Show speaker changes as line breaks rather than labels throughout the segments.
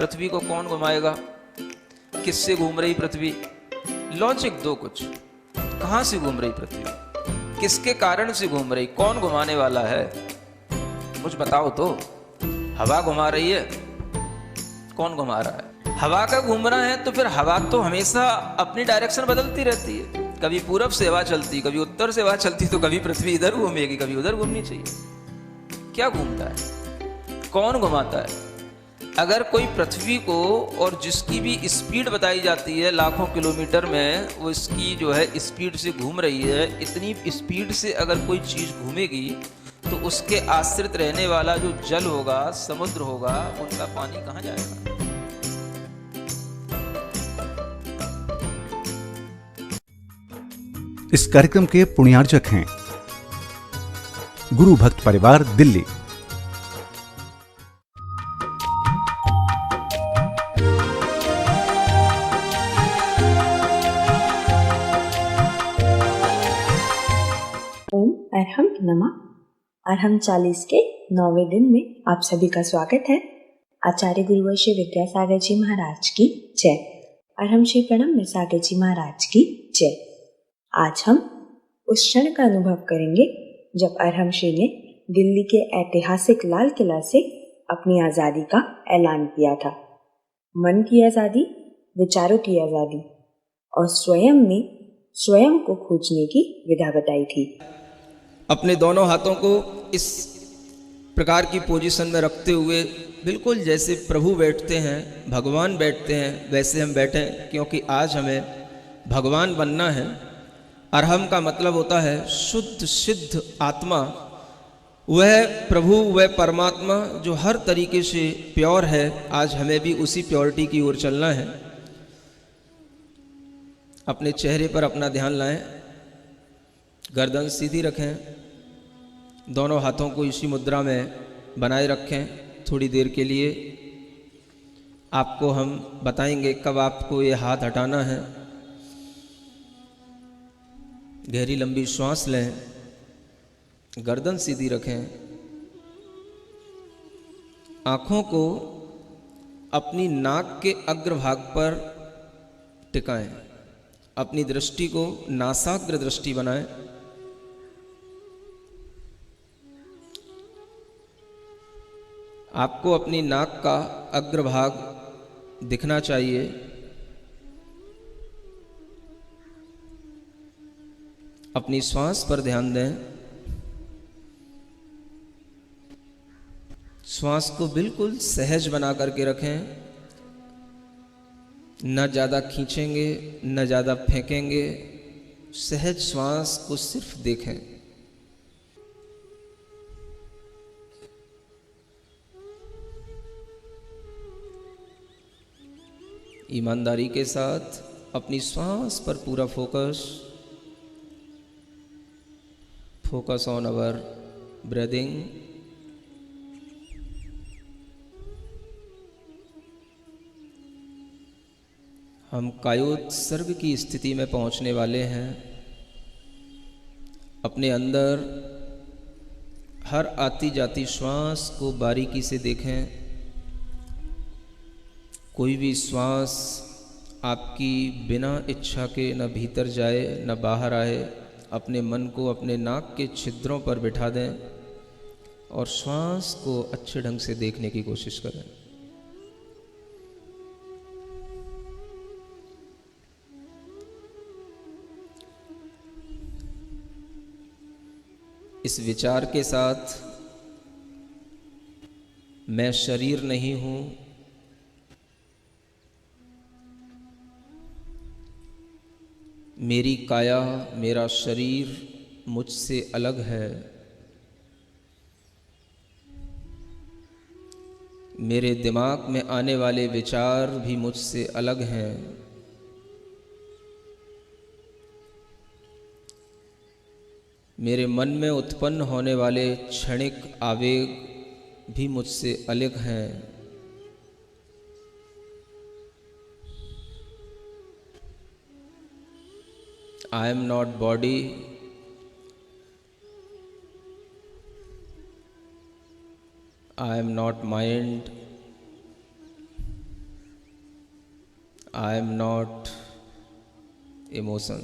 पृथ्वी को कौन घुमाएगा, किससे घूम रही पृथ्वी, लॉजिक दो कुछ। कहां से घूम रही पृथ्वी, किसके कारण से घूम रही, कौन घुमाने वाला है, कुछ बताओ तो। हवा घुमा रही है, कौन घुमा रहा है? हवा का घूमना है तो फिर हवा तो हमेशा अपनी डायरेक्शन बदलती रहती है। कभी पूरब से हवा चलती, कभी उत्तर से हवा चलती, तो कभी पृथ्वी इधर घूमेगी, कभी उधर घूमनी चाहिए। क्या घूमता है, कौन घुमाता है? अगर कोई पृथ्वी को, और जिसकी भी स्पीड बताई जाती है लाखों किलोमीटर में, वो इसकी जो है स्पीड से घूम रही है, इतनी स्पीड से अगर कोई चीज घूमेगी तो उसके आश्रित रहने वाला जो जल होगा, समुद्र होगा, उनका पानी कहाँ जाएगा?
इस कार्यक्रम के पुण्यार्जक हैं गुरु भक्त परिवार, दिल्ली।
ओम अरहम नमः। अरहम 40 के 9वें दिन में आप सभी का स्वागत है। आचार्य गुरुवर्य विद्यासागर जी महाराज की जय। अरहम श्री प्रणम सागर जी महाराज की जय। आज हम उस क्षण का अनुभव करेंगे जब अरहम श्री ने दिल्ली के ऐतिहासिक लाल किला से अपनी आजादी का ऐलान किया था। मन की आजादी, विचारों की आजादी और स्वयं ने स्वयं को खोजने की विधा बताई थी।
अपने दोनों हाथों को इस प्रकार की पोजीशन में रखते हुए, बिल्कुल जैसे प्रभु बैठते हैं, भगवान बैठते हैं, वैसे हम बैठें, क्योंकि आज हमें भगवान बनना है। अरहम का मतलब होता है शुद्ध सिद्ध आत्मा। वह प्रभु, वह परमात्मा जो हर तरीके से प्योर है। आज हमें भी उसी प्योरिटी की ओर चलना है। अपने चेहरे पर अपना ध्यान लाएं, गर्दन सीधी रखें, दोनों हाथों को इसी मुद्रा में बनाए रखें थोड़ी देर के लिए। आपको हम बताएंगे कब आपको ये हाथ हटाना है। गहरी लंबी श्वास लें, गर्दन सीधी रखें, आँखों को अपनी नाक के अग्रभाग पर टिकाएं, अपनी दृष्टि को नासाग्र दृष्टि बनाएं। आपको अपनी नाक का अग्रभाग दिखना चाहिए। अपनी श्वास पर ध्यान दें। श्वास को बिल्कुल सहज बना करके रखें। न ज़्यादा खींचेंगे, न ज़्यादा फेंकेंगे। सहज श्वास को सिर्फ देखें। ईमानदारी के साथ अपनी श्वास पर पूरा फोकस ऑन अवर ब्रीदिंग। हम कायोत्सर्ग की स्थिति में पहुंचने वाले हैं। अपने अंदर हर आती जाती श्वास को बारीकी से देखें। कोई भी श्वास आपकी बिना इच्छा के न भीतर जाए न बाहर आए। अपने मन को अपने नाक के छिद्रों पर बिठा दें और श्वास को अच्छे ढंग से देखने की कोशिश करें। इस विचार के साथ, मैं शरीर नहीं हूं, मेरी काया, मेरा शरीर मुझसे अलग है, मेरे दिमाग में आने वाले विचार भी मुझसे अलग हैं, मेरे मन में उत्पन्न होने वाले क्षणिक आवेग भी मुझसे अलग हैं। I am not body, I am not mind, I am not emotion.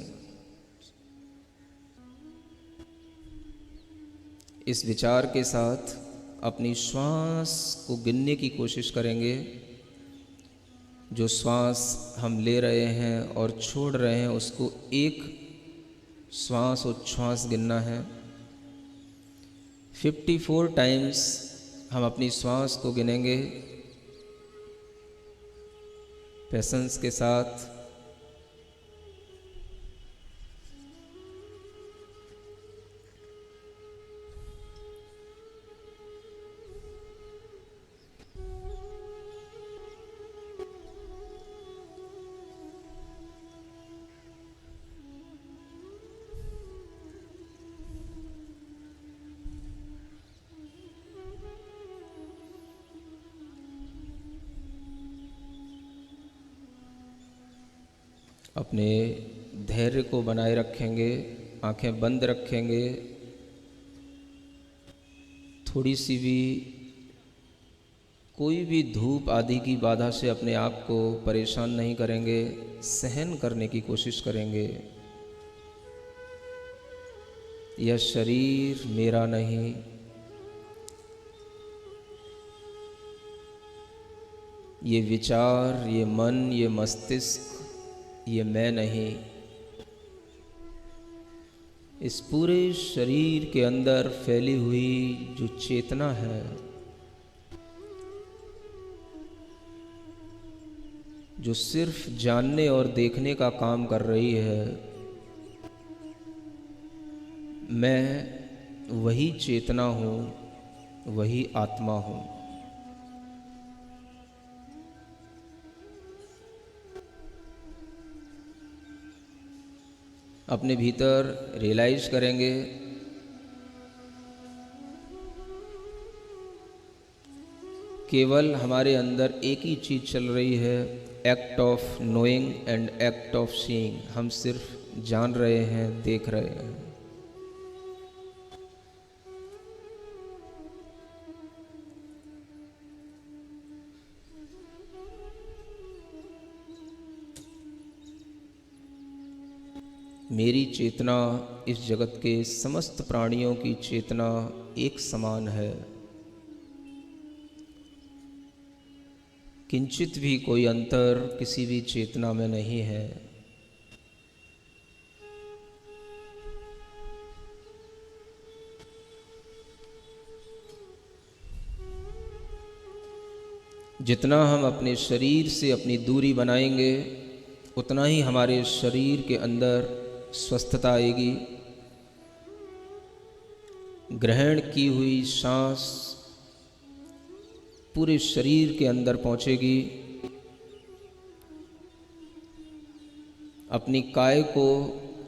इस विचार के साथ अपनी श्वास को गिनने की कोशिश करेंगे। जो श्वास हम ले रहे हैं और छोड़ रहे हैं उसको एक श्वास उच्छ्वास गिनना है। 54 टाइम्स हम अपनी श्वास को गिनेंगे पेशेंस के साथ। अपने धैर्य को बनाए रखेंगे, आंखें बंद रखेंगे। थोड़ी सी भी कोई भी धूप आदि की बाधा से अपने आप को परेशान नहीं करेंगे, सहन करने की कोशिश करेंगे। यह शरीर मेरा नहीं, ये विचार, ये मन, ये मस्तिष्क, ये मैं नहीं। इस पूरे शरीर के अंदर फैली हुई जो चेतना है, जो सिर्फ जानने और देखने का काम कर रही है, मैं वही चेतना हूँ, वही आत्मा हूँ। अपने भीतर रियलाइज करेंगे केवल हमारे अंदर एक ही चीज़ चल रही है, act of knowing and act of seeing. हम सिर्फ जान रहे हैं, देख रहे हैं। मेरी चेतना इस जगत के समस्त प्राणियों की चेतना एक समान है। किंचित भी कोई अंतर किसी भी चेतना में नहीं है। जितना हम अपने शरीर से अपनी दूरी बनाएंगे, उतना ही हमारे शरीर के अंदर स्वस्थता आएगी। ग्रहण की हुई सांस पूरे शरीर के अंदर पहुंचेगी। अपनी काय को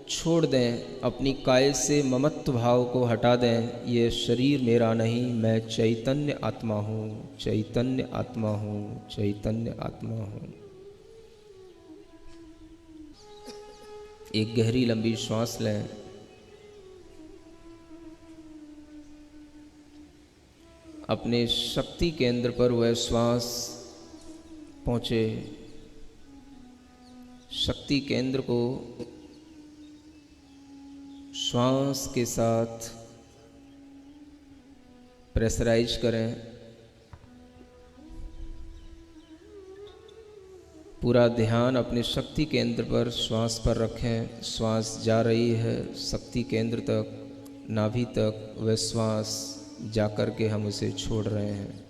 छोड़ दें, अपनी काय से ममत्व भाव को हटा दें। ये शरीर मेरा नहीं, मैं चैतन्य आत्मा हूँ, चैतन्य आत्मा हूँ, चैतन्य आत्मा हूँ। एक गहरी लंबी श्वास लें। अपने शक्ति केंद्र पर वह श्वास पहुँचे। शक्ति केंद्र को श्वास के साथ प्रेशराइज करें। पूरा ध्यान अपने शक्ति केंद्र पर श्वास पर रखें। श्वास जा रही है शक्ति केंद्र तक, नाभि तक। वह श्वास जाकर के हम उसे छोड़ रहे हैं।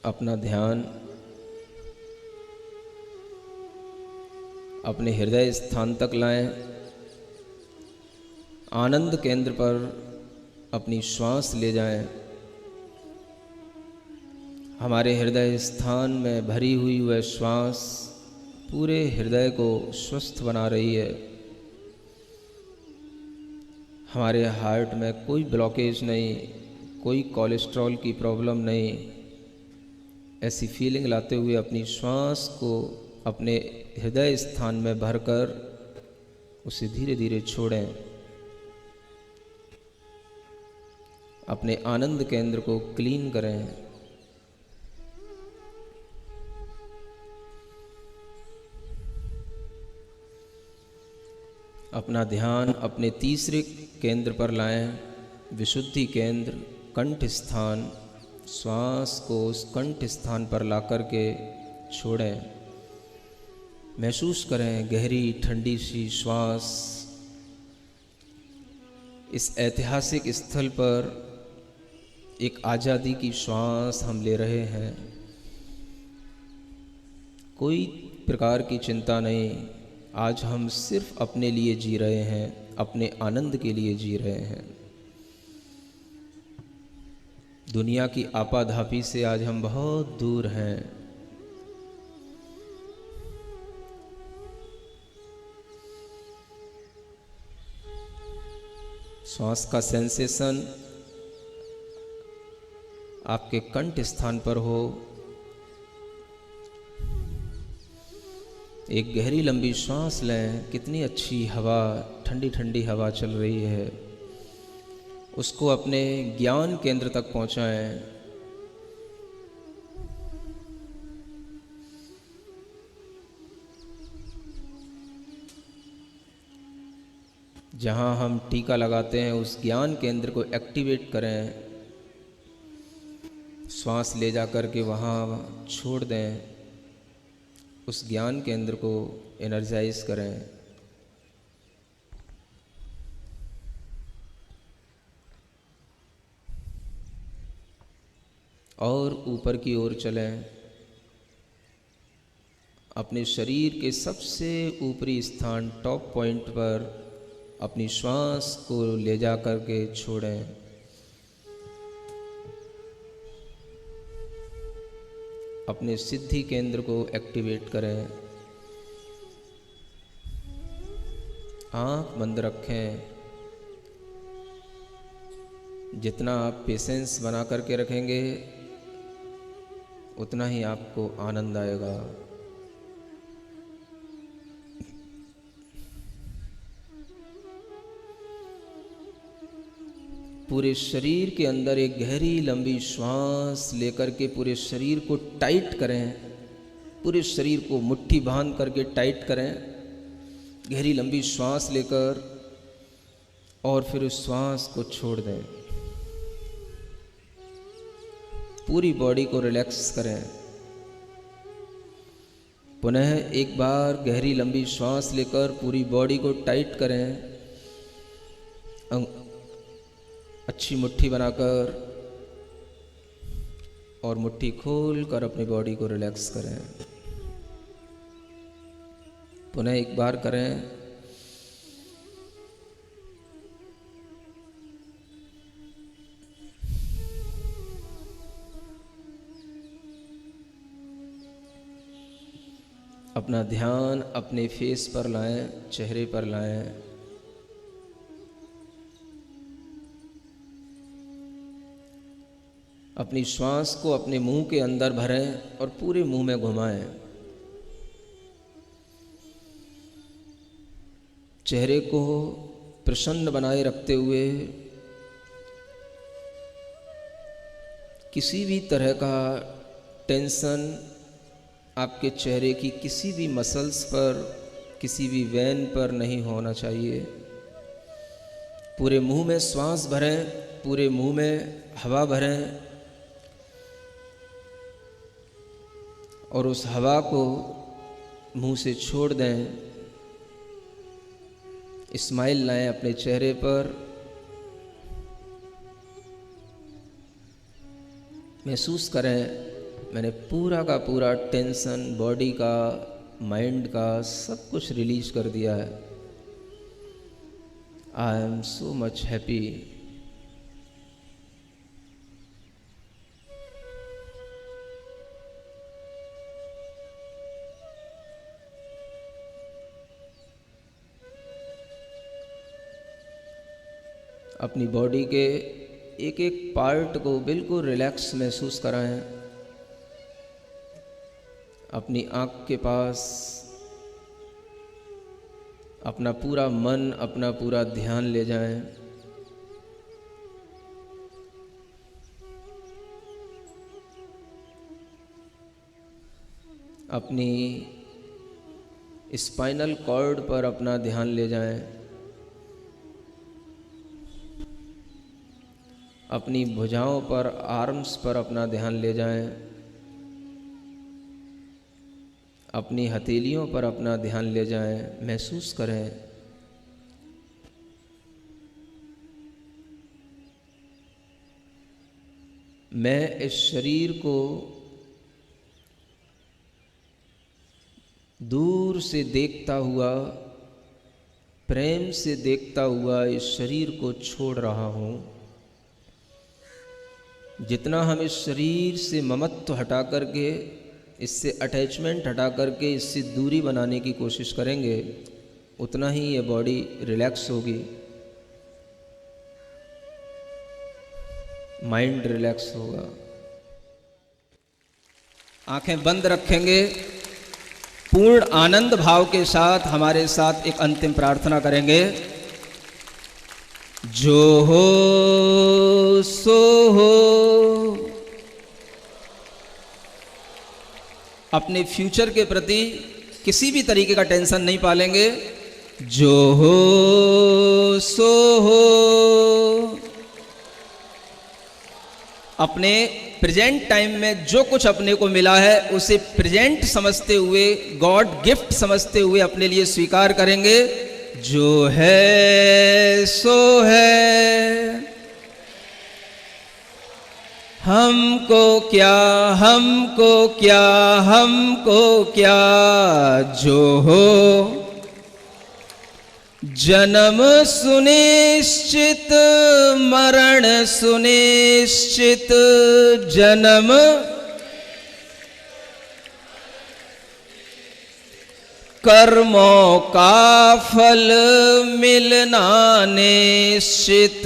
अपना ध्यान अपने हृदय स्थान तक लाएं। आनंद केंद्र पर अपनी श्वास ले जाएं। हमारे हृदय स्थान में भरी हुई वह श्वास पूरे हृदय को स्वस्थ बना रही है। हमारे हार्ट में कोई ब्लॉकेज नहीं, कोई कोलेस्ट्रॉल की प्रॉब्लम नहीं। ऐसी फीलिंग लाते हुए अपनी श्वास को अपने हृदय स्थान में भरकर उसे धीरे धीरे छोड़ें। अपने आनंद केंद्र को क्लीन करें। अपना ध्यान अपने तीसरे केंद्र पर लाएं, विशुद्धि केंद्र, कंठ स्थान। श्वास को उस कंठ स्थान पर ला करके छोड़ें। महसूस करें गहरी ठंडी सी श्वास। इस ऐतिहासिक स्थल पर एक आज़ादी की श्वास हम ले रहे हैं। कोई प्रकार की चिंता नहीं। आज हम सिर्फ अपने लिए जी रहे हैं, अपने आनंद के लिए जी रहे हैं। दुनिया की आपाधापी से आज हम बहुत दूर हैं। श्वास का सेंसेशन आपके कंठ स्थान पर हो। एक गहरी लंबी श्वास लें। कितनी अच्छी हवा, ठंडी ठंडी हवा चल रही है। उसको अपने ज्ञान केंद्र तक पहुंचाएं। जहां हम टीका लगाते हैं उस ज्ञान केंद्र को एक्टिवेट करें। श्वास ले जा कर के वहाँ छोड़ दें। उस ज्ञान केंद्र को एनर्जाइज करें। और ऊपर की ओर चलें। अपने शरीर के सबसे ऊपरी स्थान, टॉप पॉइंट पर अपनी श्वास को ले जा कर के छोड़ें। अपने सिद्धि केंद्र को एक्टिवेट करें। आँख बंद रखें। जितना आप पेशेंस बना करके रखेंगे उतना ही आपको आनंद आएगा। पूरे शरीर के अंदर एक गहरी लंबी श्वास लेकर के पूरे शरीर को टाइट करें। पूरे शरीर को मुट्ठी बांध करके टाइट करें। गहरी लंबी श्वास लेकर और फिर उस श्वास को छोड़ दें। पूरी बॉडी को रिलैक्स करें। पुनः एक बार गहरी लंबी श्वास लेकर पूरी बॉडी को टाइट करें। अच्छी मुट्ठी बनाकर और मुट्ठी खोल कर अपनी बॉडी को रिलैक्स करें। पुनः एक बार करें। अपना ध्यान अपने फेस पर लाएं, चेहरे पर लाएं। अपनी श्वास को अपने मुंह के अंदर भरें और पूरे मुंह में घुमाएं। चेहरे को प्रसन्न बनाए रखते हुए किसी भी तरह का टेंशन आपके चेहरे की किसी भी मसल्स पर, किसी भी वेन पर नहीं होना चाहिए। पूरे मुंह में श्वास भरें, पूरे मुंह में हवा भरें और उस हवा को मुंह से छोड़ दें। स्माइल लाएं अपने चेहरे पर। महसूस करें मैंने पूरा का पूरा टेंशन बॉडी का, माइंड का सब कुछ रिलीज कर दिया है। I am so much happy. अपनी बॉडी के एक एक पार्ट को बिल्कुल रिलैक्स महसूस कराएं। अपनी आँख के पास अपना पूरा मन, अपना पूरा ध्यान ले जाएं। अपनी स्पाइनल कॉर्ड पर अपना ध्यान ले जाएं, अपनी भुजाओं पर, आर्म्स पर अपना ध्यान ले जाएं, अपनी हथेलियों पर अपना ध्यान ले जाएं। महसूस करें मैं इस शरीर को दूर से देखता हुआ, प्रेम से देखता हुआ इस शरीर को छोड़ रहा हूँ। जितना हम इस शरीर से ममत्व हटा करके, इससे अटैचमेंट हटा करके इससे दूरी बनाने की कोशिश करेंगे, उतना ही ये बॉडी रिलैक्स होगी, माइंड रिलैक्स होगा। आंखें बंद रखेंगे, पूर्ण आनंद भाव के साथ हमारे साथ एक अंतिम प्रार्थना करेंगे। जो हो सो हो। अपने फ्यूचर के प्रति किसी भी तरीके का टेंशन नहीं पालेंगे। जो हो सो हो। अपने प्रेजेंट टाइम में जो कुछ अपने को मिला है उसे प्रेजेंट समझते हुए, गॉड गिफ्ट समझते हुए अपने लिए स्वीकार करेंगे। जो है सो है, हमको क्या, हमको क्या, हमको क्या। जो हो जन्म सुनिश्चित, मरण सुनिश्चित। जन्म कर्मों का फल मिलना निश्चित।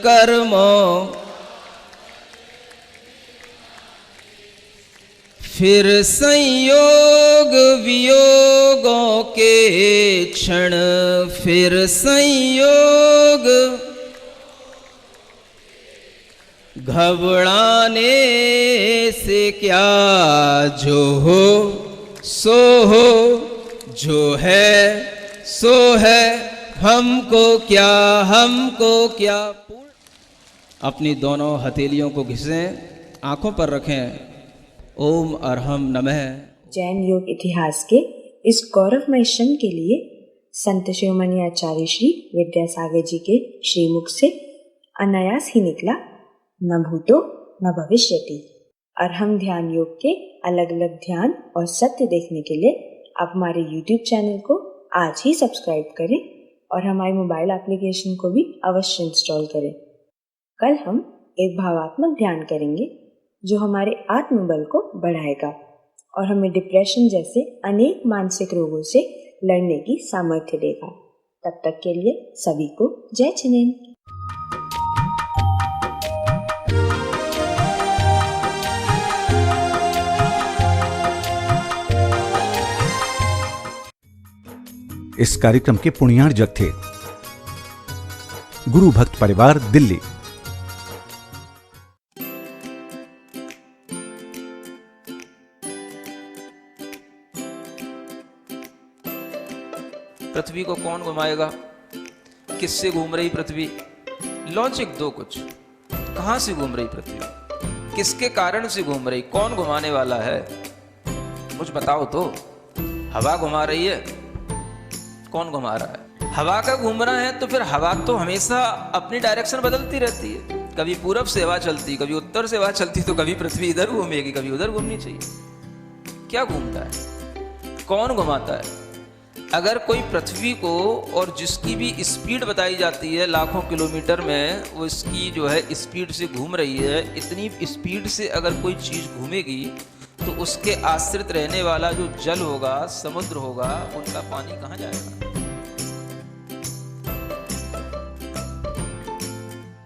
कर्मों फिर संयोग वियोगों के क्षण, फिर संयोग घबराने से क्या। जो हो सो हो, जो है सो है, हमको क्या, हमको क्या। अपनी दोनों हथेलियों को घिसें, आंखों पर रखें। ओम अर्हम नमः।
जैन योग इतिहास के इस गौरवमय क्षण के लिए संत शिरोमणि आचार्य श्री विद्यासागर जी के श्रीमुख से अनायास ही निकला, न भूतो न भविष्यति। अर्हम ध्यान योग के अलग अलग ध्यान और सत्य देखने के लिए आप हमारे YouTube चैनल को आज ही सब्सक्राइब करें और हमारे मोबाइल एप्लीकेशन को भी अवश्य इंस्टॉल करें। कल हम एक भावात्मक ध्यान करेंगे जो हमारे आत्मबल को बढ़ाएगा और हमें डिप्रेशन जैसे अनेक मानसिक रोगों से लड़ने की सामर्थ्य देगा। तब तक के लिए सभी को जय चिनेन।
इस कार्यक्रम के पुण्यार्जक थे गुरु भक्त परिवार, दिल्ली।
पृथ्वी को कौन घुमाएगा? किससे घूम रही पृथ्वी? लॉजिक दो कुछ। कहां से घूम रही पृथ्वी? किसके कारण से घूम रही? कौन घुमाने वाला है? कुछ बताओ तो। हवा घुमा रही है? कौन घुमा रहा है? हवा का घूमना है तो फिर हवा तो हमेशा अपनी डायरेक्शन बदलती रहती है। कभी पूरब से हवा चलती, कभी उत्तर से हवा चलती, तो कभी पृथ्वी इधर घूमेगी, कभी उधर घूमनी चाहिए। क्या घूमता है? कौन घुमाता है? अगर कोई पृथ्वी को, और जिसकी भी स्पीड बताई जाती है लाखों किलोमीटर में, वो इसकी जो है स्पीड से घूम रही है, इतनी स्पीड से अगर कोई चीज़ घूमेगी तो उसके आश्रित रहने वाला जो जल होगा, समुद्र होगा, उनका पानी कहाँ जाएगा?